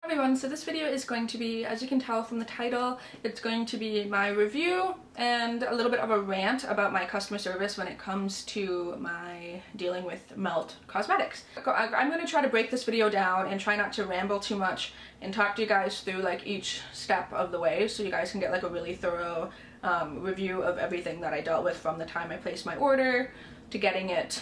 Everyone, so this video is going to be, as you can tell from the title, it's going to be my review and a little bit of a rant about my customer service when it comes to my dealing with Melt Cosmetics. I'm going to try to break this video down and try not to ramble too much and talk to you guys through like each step of the way so you guys can get like a really thorough review of everything that I dealt with from the time I placed my order to getting it,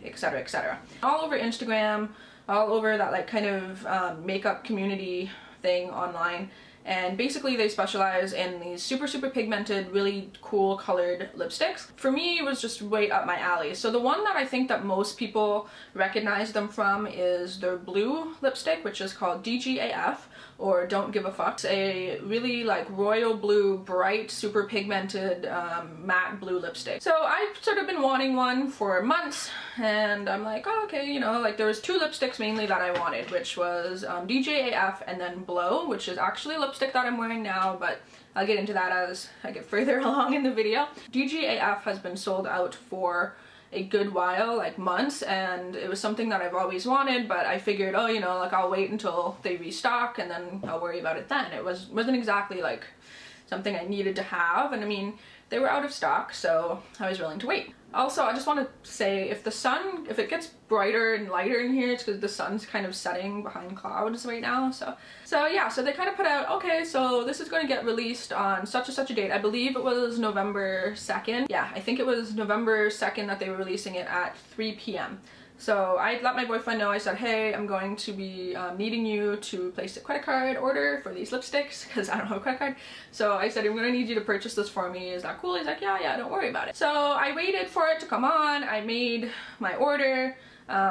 etc, etc. All over Instagram, all over that like kind of makeup community thing online, and basically they specialize in these super pigmented, really cool colored lipsticks. For me, it was just right up my alley. So the one that I think that most people recognize them from is their blue lipstick, which is called DGAF, or Don't Give a Fuck. It's a really like royal blue, bright, super pigmented matte blue lipstick. So I've sort of been wanting one for months, and I'm like, oh, okay, you know, like there was two lipsticks mainly that I wanted, which was DGAF and then Blow, which is actually a lipstick that I'm wearing now, but I'll get into that as I get further along in the video. DGAF has been sold out for a good while, like months, and it was something that I've always wanted, but I figured, oh, you know, like I'll wait until they restock and then I'll worry about it then. It wasn't exactly like something I needed to have, and I mean, they were out of stock, so I was willing to wait. Also, I just want to say, if it gets brighter and lighter in here, it's because the sun's kind of setting behind clouds right now. So yeah, so they kind of put out, okay, so this is going to get released on such and such a date. I believe it was November 2nd. Yeah, I think it was November 2nd that they were releasing it at 3 p.m. So I let my boyfriend know. I said, hey, I'm going to be needing you to place a credit card order for these lipsticks because I don't have a credit card. So I said, I'm going to need you to purchase this for me. Is that cool? He's like, yeah, don't worry about it. So I waited for it to come on. I made my order.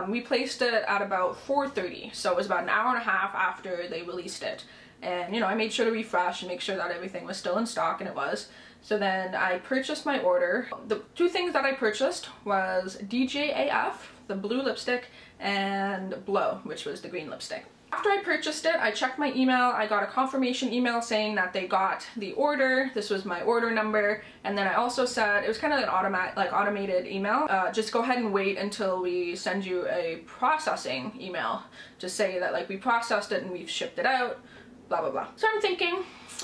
We placed it at about 4:30. So it was about an hour and a half after they released it. And, you know, I made sure to refresh and make sure that everything was still in stock, and it was. So then I purchased my order. The two things that I purchased was DGAF, the blue lipstick, and Blow, which was the green lipstick. After I purchased it, I checked my email. I got a confirmation email saying that they got the order. This was my order number. And then I also said, it was kind of an automated email. Just go ahead and wait until we send you a processing email to say that like we processed it and we've shipped it out, blah, blah, blah. So I'm thinking,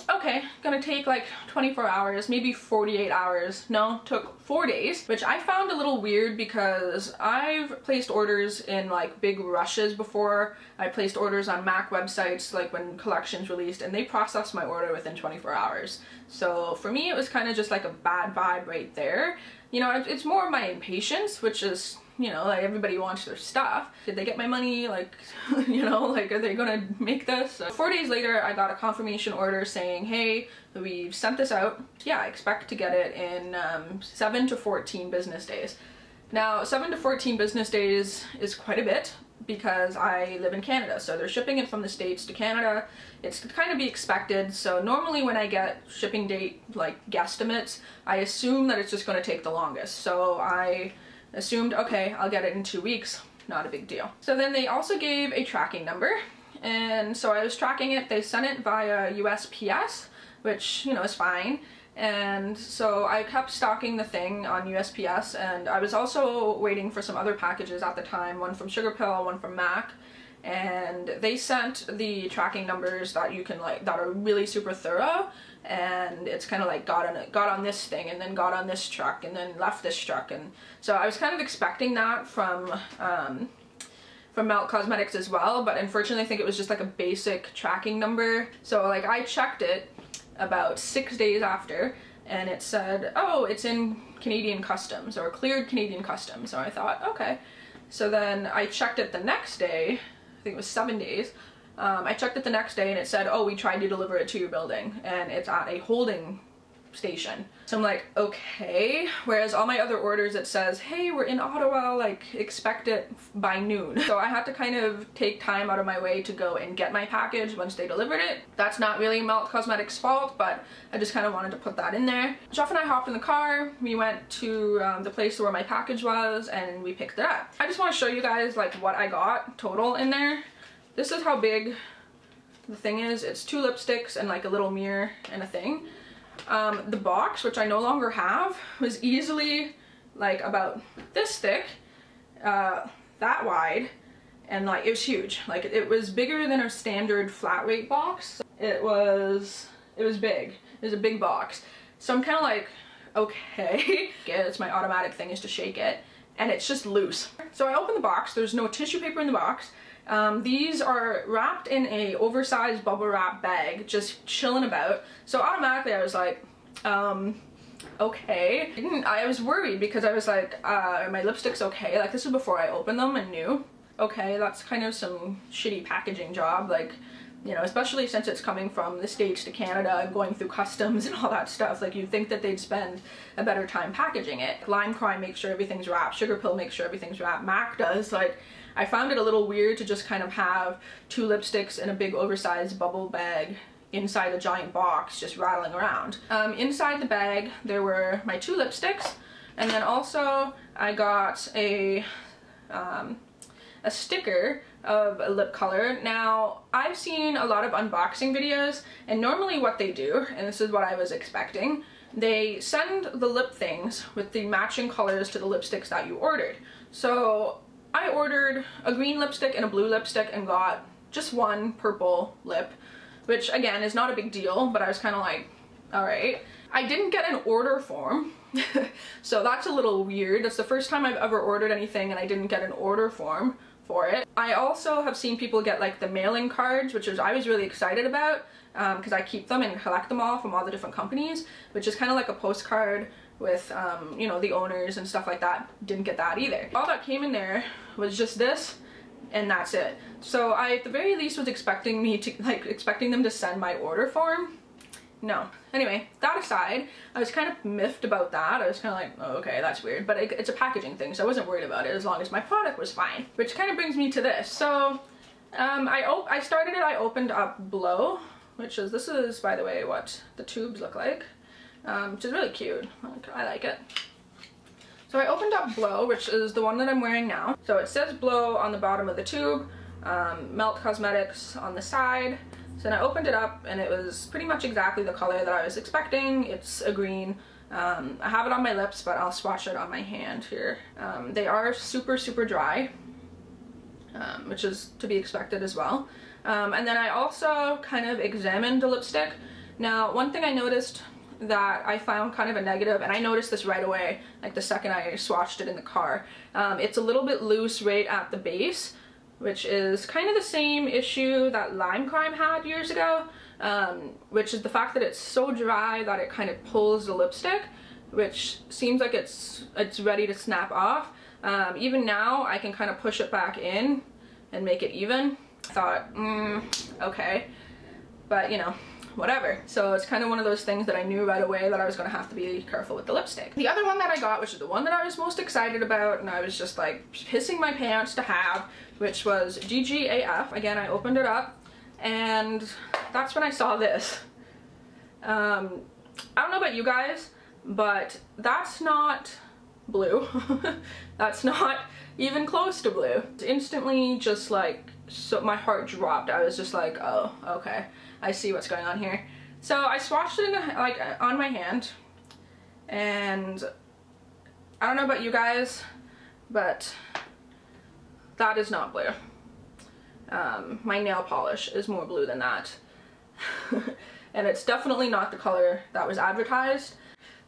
okay, gonna take like 24 hours, maybe 48 hours. No, took 4 days, which I found a little weird because I've placed orders in like big rushes before. I placed orders on MAC websites like when collections released, and they processed my order within 24 hours. So for me, it was kind of just like a bad vibe right there. You know, it's more of my impatience, which is, you know, like everybody wants their stuff. Did they get my money? Like, you know, like are they gonna make this? So 4 days later, I got a confirmation order saying, hey, we've sent this out. Yeah, I expect to get it in 7 to 14 business days. Now, 7 to 14 business days is quite a bit because I live in Canada, so they're shipping it from the States to Canada. It's kind of be expected. So normally when I get shipping date like guesstimates, I assume that it's just going to take the longest. So I assumed, okay, I'll get it in 2 weeks, not a big deal. So then they also gave a tracking number, and so I was tracking it. They sent it via USPS, which, you know, is fine. And so I kept stocking the thing on USPS, and I was also waiting for some other packages at the time, one from Sugarpill, one from MAC, and they sent the tracking numbers that you can like, that are really super thorough, and it's kind of like got on this thing and then got on this truck and then left this truck. And so I was kind of expecting that from Melt Cosmetics as well, but unfortunately I think it was just like a basic tracking number. So like I checked it about 6 days after, and it said, oh, it's in Canadian Customs, or cleared Canadian Customs. So I thought, okay. So then I checked it the next day, I think it was 7 days. I checked it the next day and it said, oh, we tried to deliver it to your building and it's at a holding station. So I'm like, okay. Whereas all my other orders, it says, hey, we're in Ottawa, like expect it by noon. So I had to kind of take time out of my way to go and get my package once they delivered it. That's not really Melt Cosmetics' fault, but I just kind of wanted to put that in there. Jeff and I hopped in the car. We went to the place where my package was and we picked it up. I just want to show you guys like what I got total in there. This is how big the thing is. It's 2 lipsticks and like a little mirror and a thing. The box, which I no longer have, was easily like about this thick, that wide, and like it was huge. Like it was bigger than a standard flat rate box. It was big. It was a big box. So I'm kind of like, okay. It's my automatic thing is to shake it, and it's just loose. So I open the box. There's no tissue paper in the box. These are wrapped in a oversized bubble wrap bag, just chilling about. So automatically I was like, okay. I was worried because I was like, are my lipsticks okay? Like this was before I opened them and knew. Okay, that's kind of some shitty packaging job, like, you know, especially since it's coming from the States to Canada and going through customs and all that stuff. Like, you'd think that they'd spend a better time packaging it. Lime Crime makes sure everything's wrapped. Sugar Pill makes sure everything's wrapped. MAC does. Like, I found it a little weird to just kind of have 2 lipsticks in a big oversized bubble bag inside a giant box just rattling around. Inside the bag there were my 2 lipsticks, and then also I got a sticker of a lip color. Now, I've seen a lot of unboxing videos, and normally what they do, and this is what I was expecting, they send the lip things with the matching colors to the lipsticks that you ordered. So I ordered a green lipstick and a blue lipstick and got just one purple lip, which again is not a big deal, but I was kind of like, all right. I didn't get an order form, so that's a little weird. That's the first time I've ever ordered anything and I didn't get an order form for it. I also have seen people get like the mailing cards, which I was really excited about because I keep them and collect them all from all the different companies, which is kind of like a postcard with you know, the owners and stuff like that. Didn't get that either. All that came in there was just this, and that's it. So I at the very least was expecting them to send my order form. No. Anyway, that aside, I was kind of miffed about that. I was kind of like, oh, okay, that's weird. But it's a packaging thing, so I wasn't worried about it as long as my product was fine. Which kind of brings me to this. So, I opened up Blow, which is, this is, by the way, what the tubes look like. Which is really cute. I like it. So I opened up Blow, which is the one that I'm wearing now. So it says Blow on the bottom of the tube, Melt Cosmetics on the side. So then I opened it up and it was pretty much exactly the color that I was expecting. It's a green. I have it on my lips, but I'll swatch it on my hand here. They are super, super dry, which is to be expected as well. And then I also kind of examined the lipstick. Now, one thing I noticed that I found kind of a negative, and I noticed this right away, like the second I swatched it in the car, it's a little bit loose right at the base, which is kind of the same issue that Lime Crime had years ago, which is the fact that it's so dry that it kind of pulls the lipstick, which seems like it's ready to snap off. Even now, I can kind of push it back in and make it even. I thought, okay, but you know, whatever. So it's kind of one of those things that I knew right away that I was going to have to be careful with the lipstick. The other one that I got, which is the one that I was most excited about and I was just like pissing my pants to have, which was GGAF. Again, I opened it up and that's when I saw this. I don't know about you guys, but that's not blue. That's not even close to blue. It's instantly just like, so my heart dropped. I was just like, oh, okay, I see what's going on here. So I swatched it in on my hand, and I don't know about you guys, but that is not blue. My nail polish is more blue than that. And it's definitely not the color that was advertised.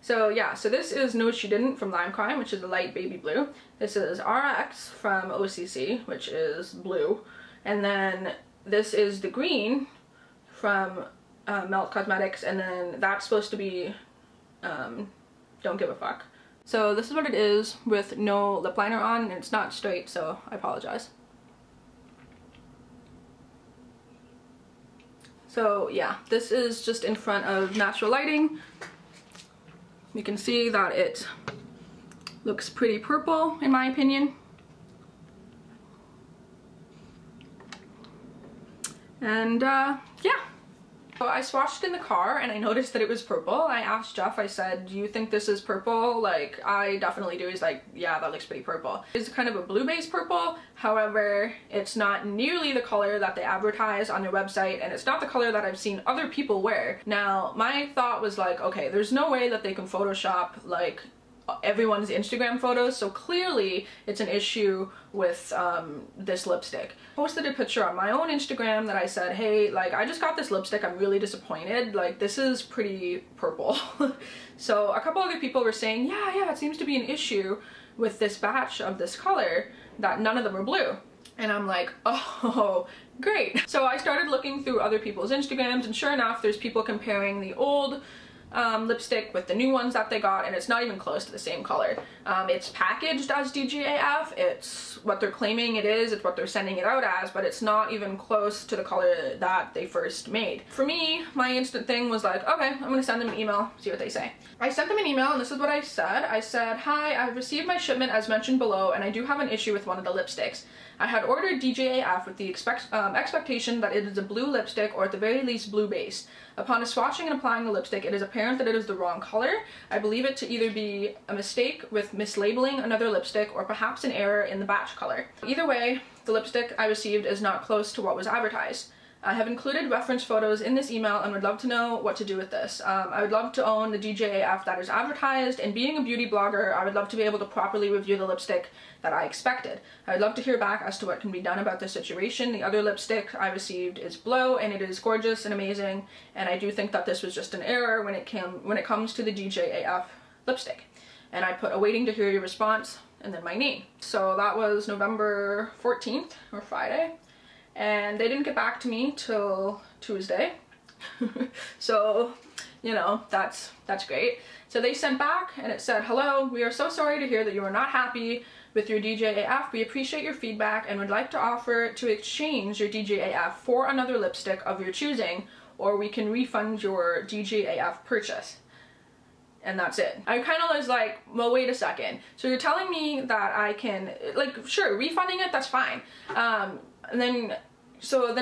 So yeah, so this is No She Didn't from Lime Crime, which is a light baby blue. This is RX from OCC, which is blue. And then this is the green from Melt Cosmetics, and then that's supposed to be Don't Give a Fuck. So this is what it is with no lip liner on, and it's not straight, so I apologize. So yeah, this is just in front of natural lighting. You can see that it looks pretty purple in my opinion. And yeah. So I swatched in the car and I noticed that it was purple. I asked Jeff, I said, do you think this is purple? Like, I definitely do. He's like, yeah, that looks pretty purple. It's kind of a blue-based purple. However, it's not nearly the color that they advertise on their website, and it's not the color that I've seen other people wear. Now, my thought was like, okay, there's no way that they can Photoshop like everyone's Instagram photos, so clearly it's an issue with this lipstick. I posted a picture on my own Instagram that I said, hey, like, I just got this lipstick, I'm really disappointed, like, this is pretty purple. So a couple other people were saying, yeah, it seems to be an issue with this batch of this color, that none of them are blue. And I'm like, oh, great. So I started looking through other people's Instagrams, and sure enough, there's people comparing the old lipstick with the new ones that they got, and it's not even close to the same color. It's packaged as DGAF, it's what they're claiming it is, it's what they're sending it out as, but it's not even close to the color that they first made. For me, my instant thing was like, okay, I'm gonna send them an email, see what they say. I sent them an email, and this is what I said. I said, hi, I've received my shipment as mentioned below, and I do have an issue with one of the lipsticks. I had ordered DGAF with the expectation that it is a blue lipstick, or at the very least blue base. Upon swatching and applying the lipstick, it is apparent that it is the wrong color. I believe it to either be a mistake with mislabeling another lipstick, or perhaps an error in the batch color. Either way, the lipstick I received is not close to what was advertised. I have included reference photos in this email and would love to know what to do with this. I would love to own the DGAF that is advertised, and being a beauty blogger, I would love to be able to properly review the lipstick that I expected. I would love to hear back as to what can be done about this situation. The other lipstick I received is blue, and it is gorgeous and amazing, and I do think that this was just an error when it comes to the DGAF lipstick. And I put awaiting to hear your response, and then my name. So that was November 14th, or Friday. And they didn't get back to me till Tuesday. So, you know, that's great. So they sent back, and it said, hello, we are so sorry to hear that you are not happy with your DGAF. We appreciate your feedback and would like to offer to exchange your DGAF for another lipstick of your choosing, or we can refund your DGAF purchase. And that's it. I kind of was like, well, wait a second. So you're telling me that I can, like, sure, refunding it, that's fine. And then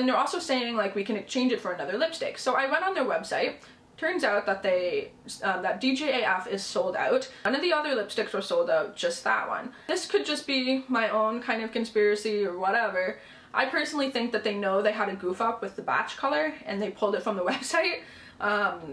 they're also saying, like, we can exchange it for another lipstick. So I went on their website. Turns out that that DGAF is sold out. None of the other lipsticks were sold out, just that one. This could just be my own kind of conspiracy or whatever. I personally think that they know they had a goof up with the batch color and they pulled it from the website.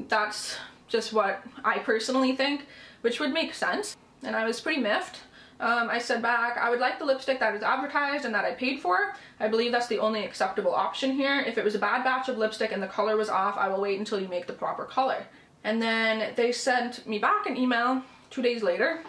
That's just what I personally think, which would make sense. And I was pretty miffed. I said back, I would like the lipstick that is advertised and that I paid for. I believe that's the only acceptable option here. If it was a bad batch of lipstick and the color was off, I will wait until you make the proper color. And then they sent me back an email 2 days later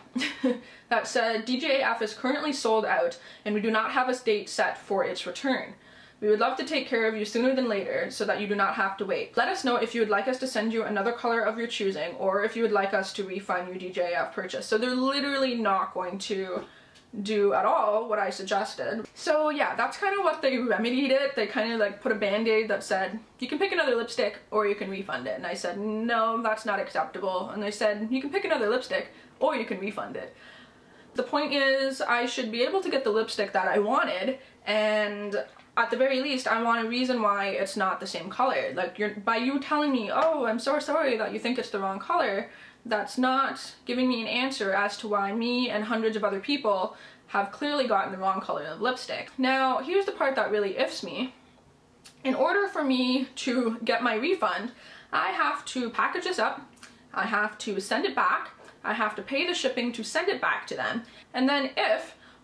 that said, DGAF is currently sold out and we do not have a date set for its return. We would love to take care of you sooner than later so that you do not have to wait. Let us know if you would like us to send you another color of your choosing, or if you would like us to refund your DGAF purchase. So they're literally not going to do at all what I suggested. So yeah, that's kind of what they remedied it. They kind of like put a band-aid that said, you can pick another lipstick or you can refund it. And I said, no, that's not acceptable. And they said, you can pick another lipstick or you can refund it. The point is, I should be able to get the lipstick that I wanted, and at the very least, I want a reason why it's not the same color. Like, by you telling me, oh, I'm so sorry that you think it's the wrong color, that's not giving me an answer as to why me and hundreds of other people have clearly gotten the wrong color of lipstick. Now, here's the part that really ifs me. In order for me to get my refund, I have to package this up, I have to send it back, I have to pay the shipping to send it back to them, and then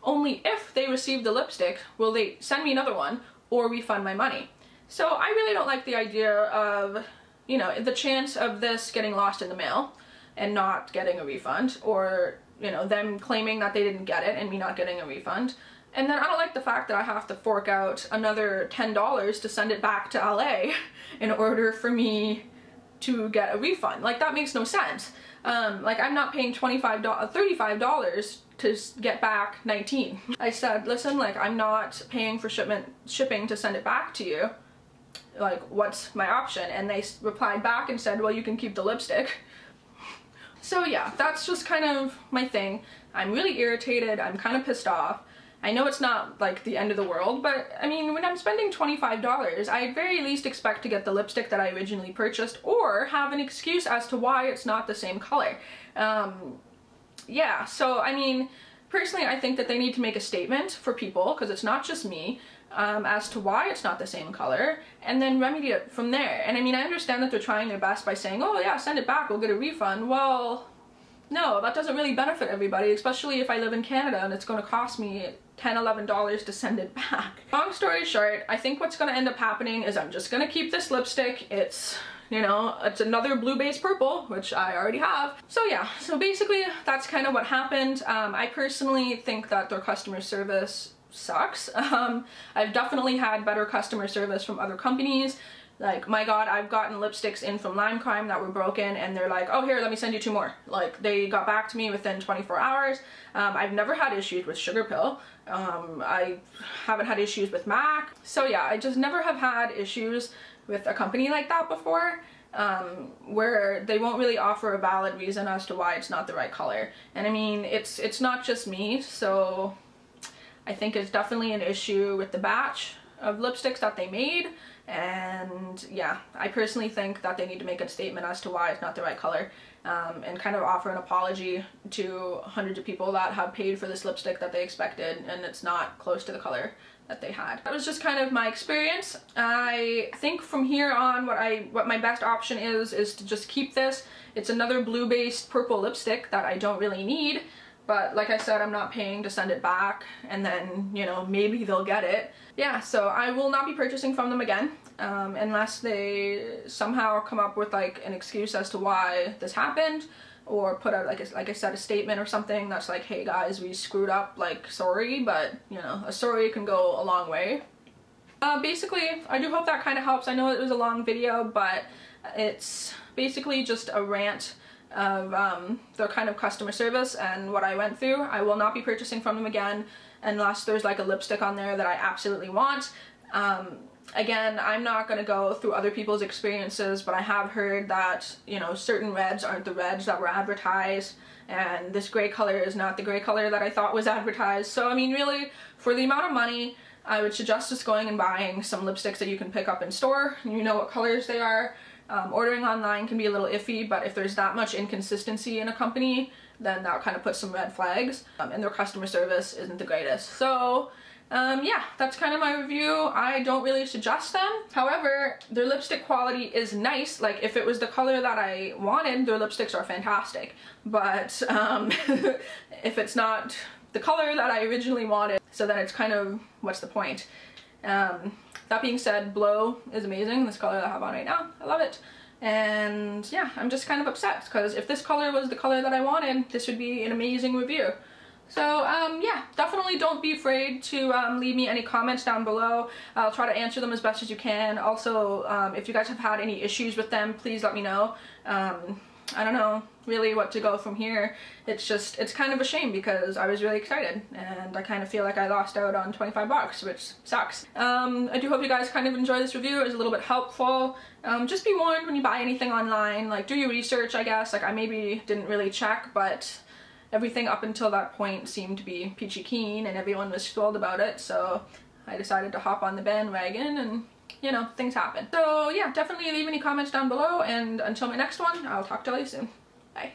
only if they receive the lipstick will they send me another one or refund my money. So I really don't like the idea of, you know, the chance of this getting lost in the mail and not getting a refund, or, you know, them claiming that they didn't get it and me not getting a refund. And then I don't like the fact that I have to fork out another $10 to send it back to LA in order for me to get a refund. Like, that makes no sense. Like, I'm not paying $35 to get back 19. I said, listen, like, I'm not paying for shipping to send it back to you. Like, what's my option? And they replied back and said, well, you can keep the lipstick. So yeah, that's just kind of my thing. I'm really irritated, I'm kind of pissed off. I know it's not like the end of the world, but I mean, when I'm spending $25, I at very least expect to get the lipstick that I originally purchased, or have an excuse as to why it's not the same color. Yeah, so I mean, personally I think that they need to make a statement for people, because it's not just me, as to why it's not the same color, and then remedy it from there. And I mean, I understand that they're trying their best by saying, oh yeah, send it back, we'll get a refund. Well, no, that doesn't really benefit everybody, especially if I live in Canada and it's going to cost me $10, $11 to send it back. Long story short, I think what's going to end up happening is I'm just going to keep this lipstick. It's, you know, it's another blue base purple, which I already have. So yeah, so basically that's kind of what happened. I personally think that their customer service sucks. I've definitely had better customer service from other companies. Like, my god, I've gotten lipsticks in from Lime Crime that were broken and they're like, oh, here, let me send you 2 more. Like, they got back to me within 24 hours. I've never had issues with Sugar Pill. I haven't had issues with MAC. So yeah, I just never have had issues with a company like that before, where they won't really offer a valid reason as to why it's not the right color. And I mean, it's not just me, so I think it's definitely an issue with the batch of lipsticks that they made. And yeah, I personally think that they need to make a statement as to why it's not the right color, and kind of offer an apology to hundreds of people that have paid for this lipstick that they expected and it's not close to the color that they had. That was just kind of my experience. I think from here on what my best option is to just keep this. It's another blue based purple lipstick that I don't really need, but like I said, I'm not paying to send it back and then, you know, maybe they'll get it. Yeah, so I will not be purchasing from them again, unless they somehow come up with like an excuse as to why this happened, or put out like I said, a statement or something that's like, hey guys, we screwed up, like, sorry, but you know, a sorry can go a long way. Basically, I do hope that kind of helps. I know it was a long video, but it's basically just a rant of their kind of customer service and what I went through. I will not be purchasing from them again unless there's like a lipstick on there that I absolutely want. Again, I'm not going to go through other people's experiences, but I have heard that, you know, certain reds aren't the reds that were advertised, and this gray color is not the gray color that I thought was advertised. So I mean, really, for the amount of money, I would suggest just going and buying some lipsticks that you can pick up in store. You know what colors they are. Ordering online can be a little iffy, but if there's that much inconsistency in a company, then that kind of puts some red flags, and their customer service isn't the greatest. So yeah, that's kind of my review. I don't really suggest them. However, their lipstick quality is nice. Like, if it was the color that I wanted, their lipsticks are fantastic. But if it's not the color that I originally wanted, so then it's kind of, what's the point? That being said, Blow is amazing. This color that I have on right now, I love it. And yeah, I'm just kind of upset because if this color was the color that I wanted, this would be an amazing review. So yeah, definitely don't be afraid to leave me any comments down below. I'll try to answer them as best as you can. Also, if you guys have had any issues with them, please let me know. I don't know really what to go from here. It's kind of a shame because I was really excited and I kind of feel like I lost out on 25 bucks, which sucks. I do hope you guys kind of enjoy this review. It was a little bit helpful. Just be warned when you buy anything online, like, do your research, I guess. Like, I maybe didn't really check, but everything up until that point seemed to be peachy keen and everyone was thrilled about it, so I decided to hop on the bandwagon and, you know, things happen. So yeah, definitely leave any comments down below, and until my next one, I'll talk to you soon. Bye.